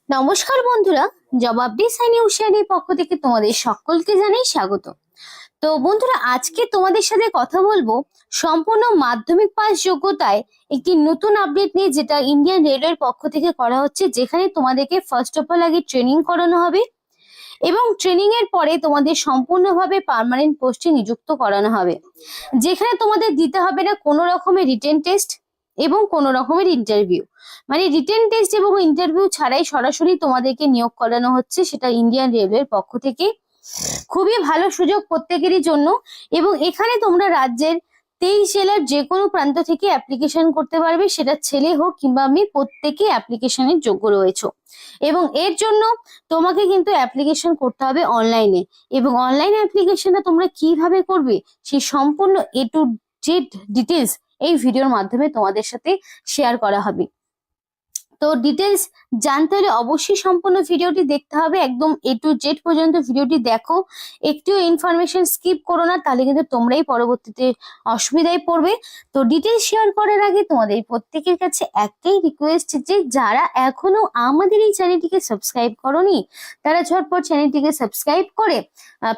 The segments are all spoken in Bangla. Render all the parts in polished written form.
নমস্কার বন্ধুরা, জবাবদি সাইনি হুঁশিয়ারির পক্ষ থেকে তোমাদের সকলকে জানাই স্বাগত। তো বন্ধুরা, আজকে তোমাদের সাথে কথা বলবো সম্পূর্ণ মাধ্যমিক পাস যোগ্যতায় একটি নতুন আপডেট নিয়ে, যেটা ইন্ডিয়ান রেলওয়ের পক্ষ থেকে করা হচ্ছে, যেখানে তোমাদেরকে ফার্স্ট অফ অল আগে ট্রেনিং করানো হবে এবং ট্রেনিং এর পরে তোমাদের সম্পূর্ণভাবে পার্মানেন্ট পোস্টে নিযুক্ত করানো হবে, যেখানে তোমাদের দিতে হবে না কোনো রকমের রিটেন টেস্ট এবং কোনো রকমের ইন্টারভিউ। মানে রিটেন টেস্ট এবং ইন্টারভিউ ছাড়াই সরাসরি তোমাদেরকে নিয়োগ করানো হচ্ছে, সেটা ইন্ডিয়ান রেলওয়ের পক্ষ থেকে। খুবই ভালো সুযোগ প্রত্যেকেরই জন্য। এবং এখানে তোমরা রাজ্যের 23 জেলার যে কোনো প্রান্ত থেকে অ্যাপ্লিকেশন করতে পারবে, সেটা ছেলে হোক কিংবা মেয়ে, প্রত্যেকে অ্যাপ্লিকেশনের যোগ্য রয়েছে। এবং এর জন্য তোমাকে কিন্তু অ্যাপ্লিকেশন করতে হবে অনলাইনে। এবং অনলাইন অ্যাপ্লিকেশনটা তোমরা কিভাবে করবে সেই সম্পূর্ণ এ টু জেড ডিটেলস এই ভিডিওর মাধ্যমে তোমাদের সাথে শেয়ার করা হবে। তো ডিটেলস জানতে হলে অবশ্যই সম্পূর্ণ ভিডিওটি দেখতে হবে, একদম এ টু জেড পর্যন্ত ভিডিওটি দেখো, একটিও ইনফরমেশন স্কিপ করো না, তাহলে কিন্তু তোমরাই পরবর্তীতে অসুবিধায় পড়বে। তো ডিটেলস শেয়ার করার আগে তোমাদের প্রত্যেকের কাছে একটাই রিকোয়েস্ট, যে যারা এখনো আমাদের এই চ্যানেলটিকে সাবস্ক্রাইব করোনি, তারা ঝটপট চ্যানেলটিকে সাবস্ক্রাইব করে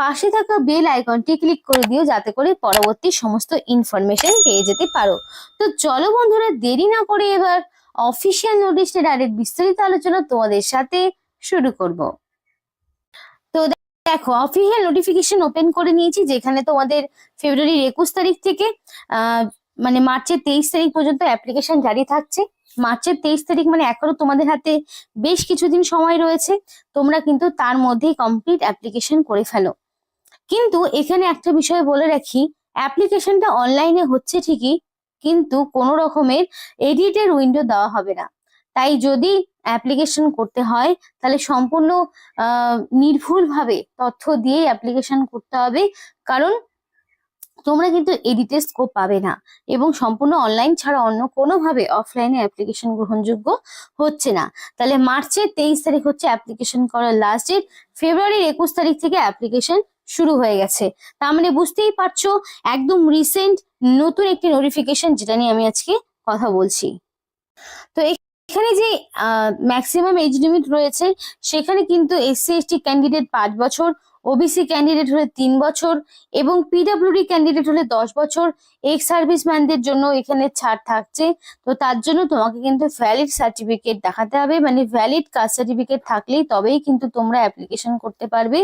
পাশে থাকা বেল আইকনটি ক্লিক করে দিও, যাতে করে পরবর্তী সমস্ত ইনফরমেশন পেয়ে যেতে পারো। তো চলো বন্ধুরা, দেরি না করে এবার অফিসিয়াল নোটিশে ডাইরেক্ট বিস্তারিত আলোচনা তোমাদের সাথে শুরু করব। তো দেখো, অফিসিয়াল নোটিফিকেশন ওপেন করে নিয়েছি, যেখানে তোমাদের ফেব্রুয়ারির 21 তারিখ থেকে মানে মার্চের 23 তারিখ পর্যন্ত অ্যাপ্লিকেশন জারি থাকছে। মার্চের 23 তারিখ মানে এখনো তোমাদের হাতে বেশ কিছুদিন সময় রয়েছে, তোমরা কিন্তু তার মধ্যেই কমপ্লিট অ্যাপ্লিকেশন করে ফেলো। কিন্তু এখানে একটা বিষয় বলে রাখি, অ্যাপ্লিকেশনটা অনলাইনে হচ্ছে ঠিকই, কিন্তু কোনো রকমের এডিটের উইন্ডো দেওয়া হবে না। তাই যদি অ্যাপ্লিকেশন করতে হয়, তাহলে সম্পূর্ণ নির্ভুলভাবে তথ্য দিয়ে অ্যাপ্লিকেশন করতে হবে, কারণ তোমরা কিন্তু এডিটের স্কোপ পাবে না। এবং সম্পূর্ণ অনলাইন ছাড়া অন্য কোনোভাবে অফলাইনে অ্যাপ্লিকেশন গ্রহণযোগ্য হচ্ছে না। তাহলে মার্চের 23 তারিখ হচ্ছে অ্যাপ্লিকেশন করার লাস্ট ডেট, ফেব্রুয়ারির 21 তারিখ থেকে অ্যাপ্লিকেশন শুরু হয়ে গেছে। তার মানে বুঝতেই পারছো, একদম রিসেন্ট নতুন একটি নোটিফিকেশন, যেটা নিয়ে আমি আজকে কথা বলছি। তো এখানে যে ম্যাক্সিমাম এজ লিমিট রয়েছে, সেখানে কিন্তু এসসি এসটি ক্যান্ডিডেট 5 বছর, ওবিসি ক্যান্ডিডেট হলে 3 বছর এবং পিডব্লিউডি ক্যান্ডিডেট হলে 10 বছর। এক্স সার্ভিসম্যানদের জন্য এখানে ছাড় থাকছে। তো তার জন্য তোমাকে কিন্তু ভ্যালিড সার্টিফিকেট দেখাতে হবে, মানে ভ্যালিড কাস্ট সার্টিফিকেট থাকলেই তবেই কিন্তু তোমরা অ্যাপ্লিকেশন করতে পারবে,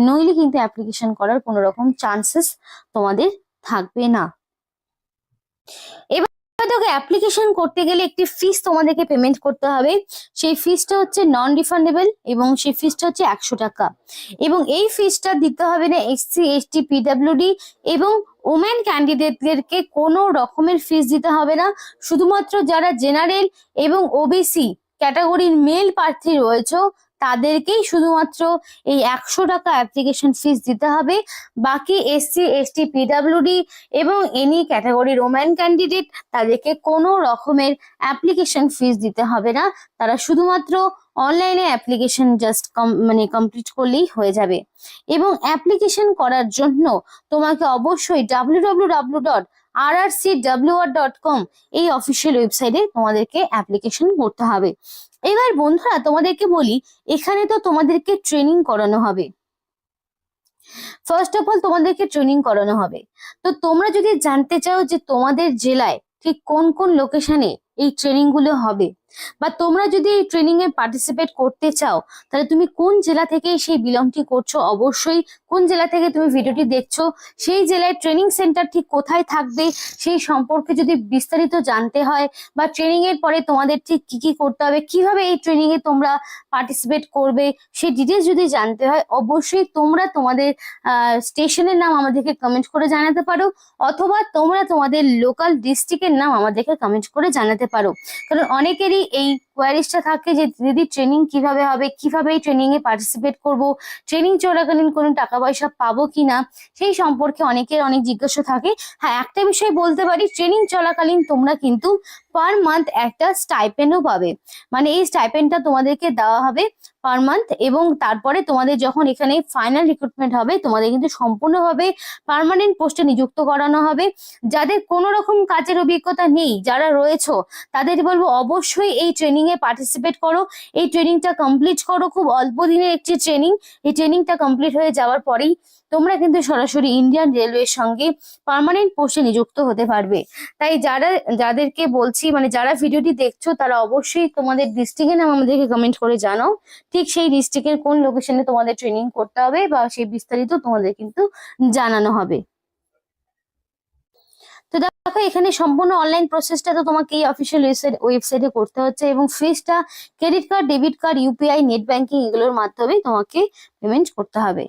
নইলে কিন্তু অ্যাপ্লিকেশন করার কোনো রকম চান্সেস তোমাদের থাকবে না। তোকে অ্যাপ্লিকেশন করতে গেলে একটি ফিস তোমাদেরকে পেমেন্ট করতে হবে। সেই ফিসটা হচ্ছে নন রিফান্ডেবল এবং সেই ফিসটা হচ্ছে 100 টাকা। এবং এই ফিসটা দিতে হবে না এসসি এসটি পিডব্লিউডি এবং ওমেন ক্যান্ডিডেটদেরকে কোনো রকমের ফিস দিতে হবে না। শুধুমাত্র যারা জেনারেল এবং ওবিসি ক্যাটাগরির মেল প্রার্থী রয়েছে, তাদেরকেই শুধুমাত্র এই 100 টাকা অ্যাপ্লিকেশন ফিস দিতে হবে। বাকি এসসি এসটি পিডব্লিউডি এবং এনি ক্যাটাগরির ওমেন ক্যান্ডিডেট, তাদেরকে কোনো রকমের অ্যাপ্লিকেশন ফিস দিতে হবে না। তারা শুধুমাত্র অনলাইনে অ্যাপ্লিকেশন জাস্ট কমপ্লিট করলেই হয়ে যাবে। এবং অ্যাপ্লিকেশন করার জন্য তোমাকে অবশ্যই www.rrcwr.com এই অফিসিয়াল ওয়েবসাইটে তোমাদেরকে অ্যাপ্লিকেশন করতে হবে। এবার বন্ধুরা, তোমাদেরকে বলি, এখানে তো তোমাদেরকে ট্রেনিং করানো হবে। ফার্স্ট অফ অল তোমাদেরকে ট্রেনিং করানো হবে। তো তোমরা যদি জানতে চাও যে তোমাদের জেলায় ঠিক কোন কোন লোকেশনে এই ট্রেনিং গুলো হবে, বা তোমরা যদি এই ট্রেনিং এ পার্টিসিপেট করতে চাও, তাহলে তুমি কোন জেলা থেকে সেই বিলংটি করছো, অবশ্যই কোন জেলা থেকে তুমি ভিডিওটি দেখছো, সেই জেলায় ট্রেনিং সেন্টার ঠিক কোথায় থাকবে সেই সম্পর্কে যদি বিস্তারিত জানতে হয়, বা ট্রেনিং এর পরে তোমাদের ঠিক কি কি করতে হবে, কিভাবে এই ট্রেনিং এ তোমরা পার্টিসিপেট করবে, সেই ডিটেলস যদি জানতে হয়, অবশ্যই তোমরা তোমাদের স্টেশনের নাম আমাদেরকে কমেন্ট করে জানাতে পারো, অথবা তোমরা তোমাদের লোকাল ডিস্ট্রিক্টের নাম আমাদেরকে কমেন্ট করে জানাতে পারো। কারণ অনেকেরই এই কোয়ারিজটা থাকে যে দিদি ট্রেনিং কিভাবে হবে, কিভাবে এই ট্রেনিং এ পার্টিসিপেট করব, ট্রেনিং চলাকালীন কোনো টাকা পয়সা পাবো কিনা, সেই সম্পর্কে অনেকের অনেক জিজ্ঞাসা থাকে। হ্যাঁ, একটা বিষয় বলতে পারি, ট্রেনিং চলাকালীন তোমরা কিন্তু পার মান্থ একটা স্টাইপেন্ডও পাবে। মানে এই স্টাইপেন্ডটা তোমাদেরকে দেওয়া হবে পার মান্থ, এবং তারপরে তোমাদের যখন এখানে ফাইনাল রিক্রুটমেন্ট হবে, তোমাদের কিন্তু সম্পূর্ণভাবে পার্মানেন্ট পোস্টে নিযুক্ত করানো হবে। যাদের কোনো রকম কাজের অভিজ্ঞতা নেই, যারা রয়েছে, তাদের বলবো অবশ্যই এই ট্রেনিং এ পার্টিসিপেট করো, এই ট্রেনিংটা কমপ্লিট করো। খুব অল্প দিনের একটি ট্রেনিং, এই ট্রেনিংটা কমপ্লিট হয়ে যাওয়ার পরেই তোমরা কিন্তু সরাসরি ইন্ডিয়ান রেলওয়ের সঙ্গে পার্মানেন্ট পোস্টে নিযুক্ত হতে পারবে। তাই যাদেরকে বলছি, মানে যারা ভিডিওটি দেখছো তারা অবশ্যই তোমাদের ডিস্ট্রিক্টের নাম আমাদেরকে কমেন্ট করে জানাও, ঠিক সেই ডিস্ট্রিক্টের কোন লোকেশনে তোমাদের ট্রেনিং করতে হবে বা সেই বিস্তারিত তোমাদের কিন্তু জানানো হবে। তো দেখো এখানে সম্পূর্ণ অনলাইন প্রসেসটা তো তোমাকে এই অফিসিয়াল ওয়েবসাইটে করতে হচ্ছে, এবং ফিসটা credit card, debit card, UPI, net banking এগুলোর মাধ্যমে তোমাকে পেমেন্ট করতে হবে।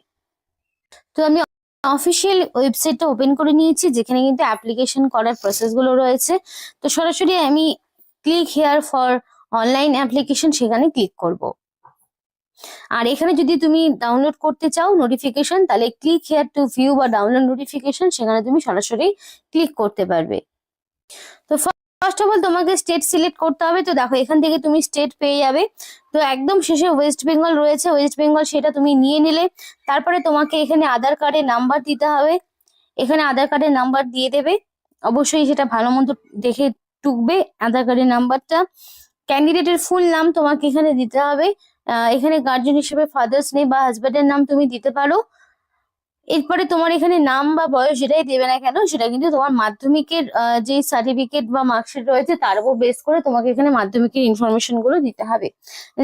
তো আমি অফিসিয়াল ওয়েবসাইটটা ওপেন করে নিয়েছি, যেখানে কিন্তু অ্যাপ্লিকেশন করার প্রসেস গুলো রয়েছে। তো সরাসরি আমি click here for online application সেখানে ক্লিক করব। আর এখানে যদি তুমি ডাউনলোড করতে চাও নোটিফিকেশন, তাহলে ক্লিক হেয়ার টু ভিউ বা ডাউনলোড নোটিফিকেশন, সেখানে তুমি সরাসরি ক্লিক করতে পারবে। তো ফার্স্ট অফ অল তোমাকে স্টেট সিলেক্ট করতে হবে। তো দেখো এখান থেকে তুমি স্টেট পেয়ে যাবে। তো একদম শেষে ওয়েস্ট বেঙ্গল রয়েছে, ওয়েস্ট বেঙ্গল সেটা তুমি নিয়ে নিলে। তারপরে তোমাকে এখানে আধার কার্ডের নাম্বার দিতে হবে, এখানে আধার কার্ডের নাম্বার দিয়ে দেবে। অবশ্যই সেটা ভালো মতো দেখে টুকবে আধার কার্ডের নাম্বারটা। ক্যান্ডিডেটের ফুল নাম তোমাকে এখানে দিতে হবে। এখানে গার্জিয়ান হিসেবে ফাদার্স নেম বা হাজবেন্ডের নাম তুমি দিতে পারো। এরপরে তোমার এখানে নাম বা বয়স যেটাই দেবে না কেন, সেটা কিন্তু তোমার মাধ্যমিকের যে সার্টিফিকেট বা মার্কশিট রয়েছে তার উপর বেস করে তোমাকে এখানে মাধ্যমিকের ইনফরমেশন গুলো দিতে হবে।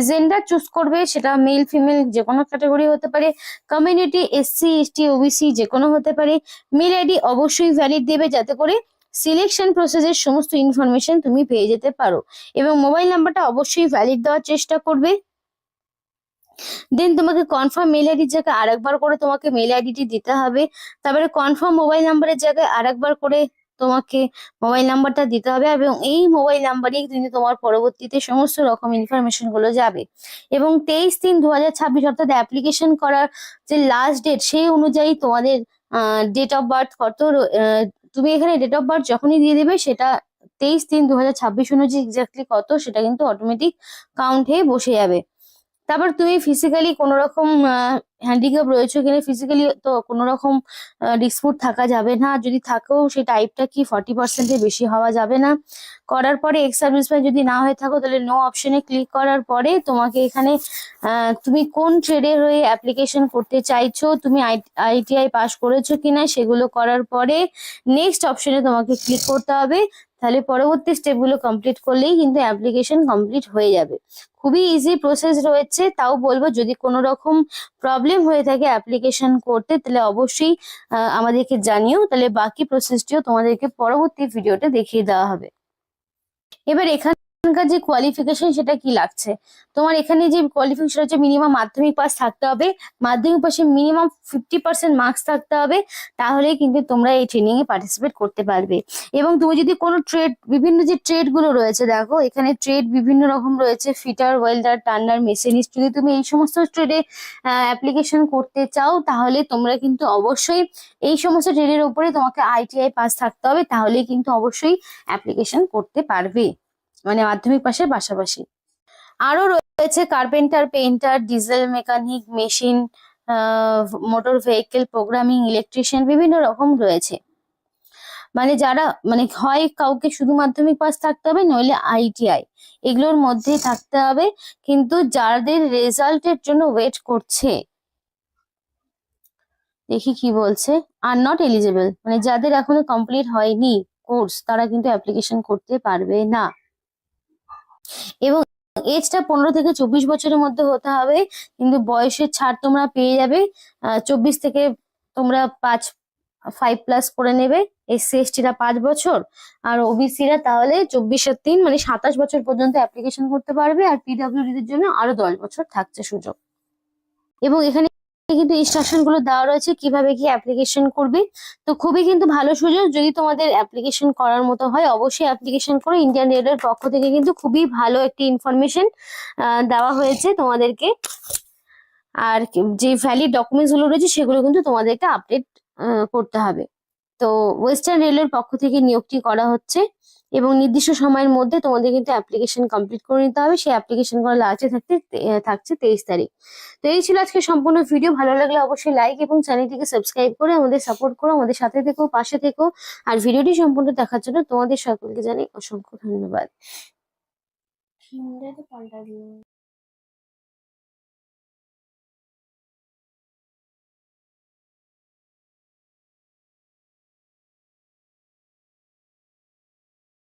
জেন্ডার চুজ করবে, সেটা মেল ফিমেল যে কোনো ক্যাটাগরি হতে পারে। কমিউনিটি এসসি এসটি ওবিসি যে কোনো হতে পারে। মেল আইডি অবশ্যই ভ্যালিড দেবে, যাতে করে সিলেকশন প্রসেসের সমস্ত ইনফরমেশন তুমি পেয়ে যেতে পারো। এবং মোবাইল নাম্বারটা অবশ্যই ভ্যালিড দেওয়ার চেষ্টা করবে। দেন তোমাকে কনফার্ম মেল আইডির জায়গায় আরেকবার করে তোমাকে মেল আইডিটি দিতে হবে। তারপরে কনফার্ম মোবাইল নাম্বারের জায়গায় আরেকবার করে তোমাকে মোবাইল নাম্বারটা দিতে হবে, এবং এই মোবাইল নাম্বারেই কিন্তু তোমার পরবর্তীতে সমস্ত রকম ইনফরমেশন গুলো যাবে। এবং 23/3/2026 অর্থাৎ অ্যাপ্লিকেশন করার যে লাস্ট ডেট, সেই অনুযায়ী তোমাদের ডেট অফ বার্থ কত, তুমি এখানে ডেট অফ বার্থ যখনই দিয়ে দেবে, সেটা 23/3/2026 অনুযায়ী এক্স্যাক্টলি কত সেটা কিন্তু অটোমেটিক কাউন্ট হয়ে বসে যাবে। তারপর তুমি ফিজিক্যালি কোনো রকম হ্যান্ডিক্যাপ রয়েছে কিনা, ফিজিক্যালি তো কোনো রকম ডিসপুট থাকা যাবে না, যদি থাকেও সেই টাইপটা কি 40%-এর বেশি হওয়া যাবে না। করার পরে এক্স সার্ভিসম্যান যদি না হয়ে থাকো, তাহলে নো অপশনে ক্লিক করার পরে তোমাকে এখানে তুমি কোন ট্রেডের হয়ে অ্যাপ্লিকেশন করতে চাইছো, তুমি আইটিআই পাস করেছো কিনা, সেগুলো করার পরে নেক্সট অপশনে তোমাকে ক্লিক করতে হবে। তাহলে পরবর্তী স্টেপগুলো কমপ্লিট করলেই কিন্তু অ্যাপ্লিকেশন কমপ্লিট হয়ে যাবে। খুবই ইজি প্রসেস রয়েছে। তাও বলবো, যদি কোনো রকম প্রবলেম হয়ে থাকে অ্যাপ্লিকেশন করতে, তাহলে অবশ্যই আমাদেরকে জানিও, তাহলে বাকি প্রসেসটিও তোমাদেরকে পরবর্তী ভিডিওতে দেখিয়ে দেওয়া হবে। এবার এখানকার যে কোয়ালিফিকেশন সেটা কি লাগছে, তোমার এখানে যে কোয়ালিফিকেশন হচ্ছে মিনিমাম মাধ্যমিক পাস থাকতে হবে, মাধ্যমিক পাশে মিনিমাম 50% মার্কস থাকতে হবে, তাহলেই কিন্তু তোমরা এই ট্রেনিং এ পার্টিসিপেট করতে পারবে। এবং তুমি যদি কোনো ট্রেড, বিভিন্ন যে ট্রেড গুলো রয়েছে, দেখো এখানে ট্রেড বিভিন্ন রকম রয়েছে, ফিটার, ওয়েল্ডার, টার্নার, মেশিনিস্ট, যদি তুমি এই সমস্ত ট্রেডে অ্যাপ্লিকেশন করতে চাও, তাহলে তোমরা কিন্তু অবশ্যই এই সমস্ত ট্রেডের উপরে তোমাকে আইটিআই পাস থাকতে হবে, তাহলেই কিন্তু অবশ্যই অ্যাপ্লিকেশন করতে পারবে, মানে মাধ্যমিক পাশের পাশাপাশি। আরো রয়েছে carpenter, painter, diesel mechanic, machine, motor vehicle, programming, electrician, বিভিন্ন রকম রয়েছে। মানে যারা, মানে হয় কাউকে শুধু মাধ্যমিক পাস থাকতে হবে, নইলে আইটিআই, এগুলোর মধ্যেই থাকতে হবে। কিন্তু যাদের রেজাল্টের জন্য ওয়েট করছে, দেখি কি বলছে, আর নট এলিজেবল, মানে যাদের এখনো কমপ্লিট হয়নি কোর্স, তারা কিন্তু অ্যাপ্লিকেশন করতে পারবে না। এবং এজটা 15 থেকে 24 বছরের মধ্যে হতে হবে, কিন্তু বয়সের ছাড় তোমরা পেয়ে যাবে। 24 থেকে তোমরা 5+ করে নেবে। এসসি এসটিরা 5 বছর, আর ওবিসিরা তাহলে 24 আর 3 মানে 27 বছর পর্যন্ত অ্যাপ্লিকেশন করতে পারবে। আর পিডব্লিউডির জন্য আরো 10 বছর থাকছে সুযোগ। এবং এখানে কিন্তু ইনস্ট্রাকশন গুলো দেওয়া রয়েছে কিভাবে কি অ্যাপ্লিকেশন করবে। তো খুবই কিন্তু ভালো সুযোগ, যদি তোমাদের অ্যাপ্লিকেশন করার মতো হয় অবশ্যই অ্যাপ্লিকেশন করো। ইন্ডিয়ান রেলওয়ের পক্ষ থেকে কিন্তু খুবই ভালো একটি ইনফরমেশন দেওয়া হয়েছে তোমাদেরকে। আর যে ভ্যালিড ডকুমেন্টস গুলো রয়েছে সেগুলো কিন্তু তোমাদেরকে আপডেট করতে হবে। তো ওয়েস্টার্ন রেলওয়ের পক্ষ থেকে নিয়োগটি করা হচ্ছে, এবং নির্দিষ্ট সময়ের মধ্যে তোমাদের কিন্তু অ্যাপ্লিকেশন কমপ্লিট করে নিতে হবে। সেই অ্যাপ্লিকেশন করার লাস্টে থাকছে 23 তারিখ। তো এই ছিল আজকে সম্পূর্ণ ভিডিও। ভালো লাগলে অবশ্যই লাইক এবং চ্যানেলটিকে সাবস্ক্রাইব করে আমাদের সাপোর্ট করো, আমাদের সাথে থেকো, পাশে থেকো। আর ভিডিওটি সম্পূর্ণ দেখার জন্য তোমাদের সকলকে জানাই অসংখ্য ধন্যবাদ। থিমটাই তো পাল্টা দিল।